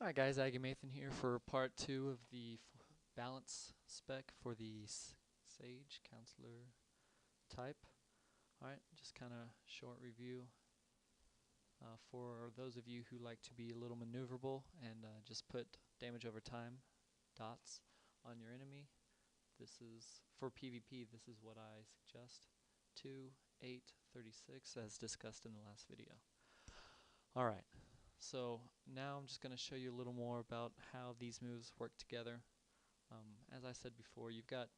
Alright guys, Agamathan here for part 2 of the balance spec for the Sage Counselor type. Alright, just kind of short review for those of you who like to be a little maneuverable and just put damage over time dots on your enemy. This is, for PvP, this is what I suggest. 2, 8, 36 as discussed in the last video. Alright. So now I'm just going to show you a little more about how these moves work together. As I said before, you've got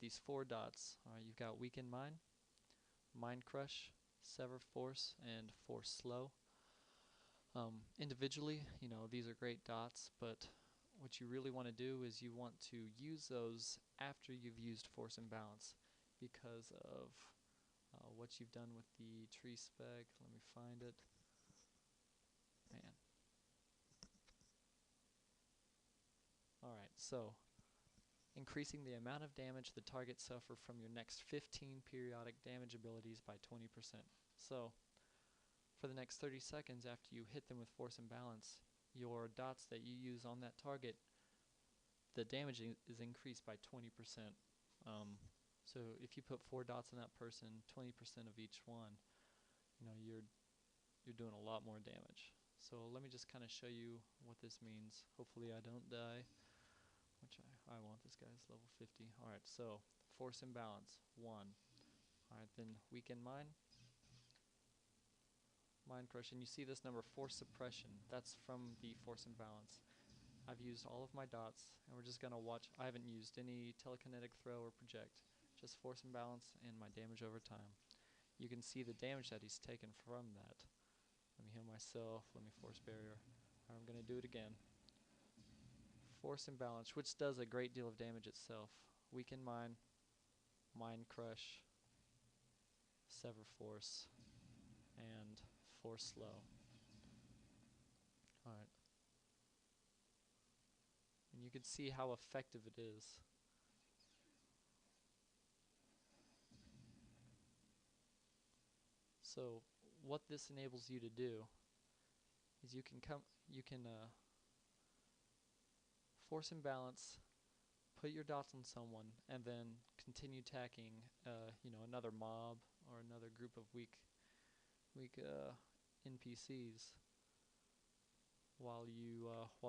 these 4 dots. Alright, you've got Weaken Mind, Mind Crush, Sever Force, and Force Slow. Individually, you know, these are great dots, but what you really want to do is you want to use those after you've used Force and Balance because of what you've done with the tree spec. Let me find it. Man. Alright, so increasing the amount of damage the target suffer from your next 15 periodic damage abilities by 20%. So, for the next 30 seconds after you hit them with Force and Balance, your dots that you use on that target, the damage is increased by 20%. So if you put 4 dots on that person, 20% of each one, you know, you're doing a lot more damage. So let me just kind of show you what this means. Hopefully I don't die, which I won't. This guy's level 50. Alright, so Force and Balance, 1. Alright, then Weaken Mind, Mind Crush, and you see this number, Force Suppression. That's from the Force and Balance. I've used all of my dots, and we're just going to watch. I haven't used any Telekinetic Throw or Project, just Force and Balance and my damage over time. You can see the damage that he's taken from that. Let me heal myself, let me Force Barrier. Alright, I'm going to do it again. Force and Balance, which does a great deal of damage itself. Weaken Mind, Mind Crush, Sever Force, and Force Slow. Alright. And you can see how effective it is. So what this enables you to do is you can Force and Balance, put your dots on someone, and then continue attacking, you know, another mob or another group of weak NPCs, while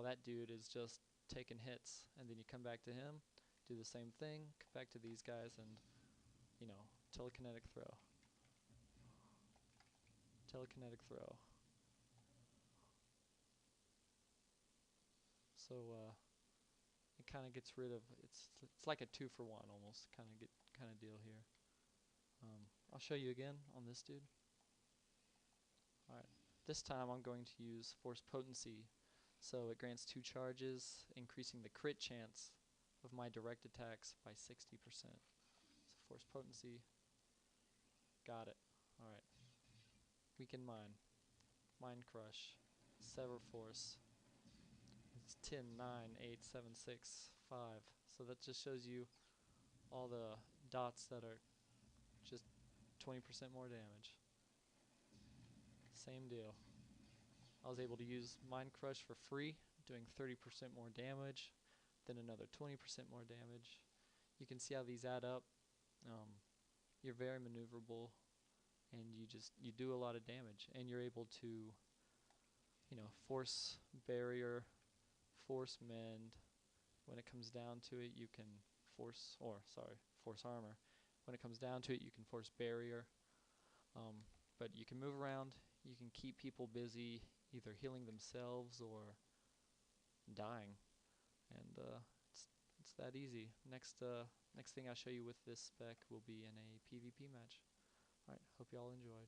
that dude is just taking hits, and then you come back to him, do the same thing, come back to these guys, and you know, telekinetic throw. So it kind of gets rid of it's like a 2-for-1 almost kind of deal here. I'll show you again on this dude. Alright, this time I'm going to use Force Potency, so it grants 2 charges, increasing the crit chance of my direct attacks by 60%. So Force Potency, got it. Alright, Weaken Mind, Mind Crush, Sever Force. It's 10, 9, 8, 7, 6, 5. So that just shows you all the dots that are just 20% more damage. Same deal. I was able to use Mind Crush for free, doing 30% more damage, then another 20% more damage. You can see how these add up. You're very maneuverable, and you do a lot of damage, and you're able to, you know, Force Barrier, Force Mend. When it comes down to it, you can Force Armor. When it comes down to it, you can Force Barrier. But you can move around, you can keep people busy, either healing themselves or dying. And it's that easy. Next thing I show you with this spec will be in a PvP match. Alright, hope you all enjoyed.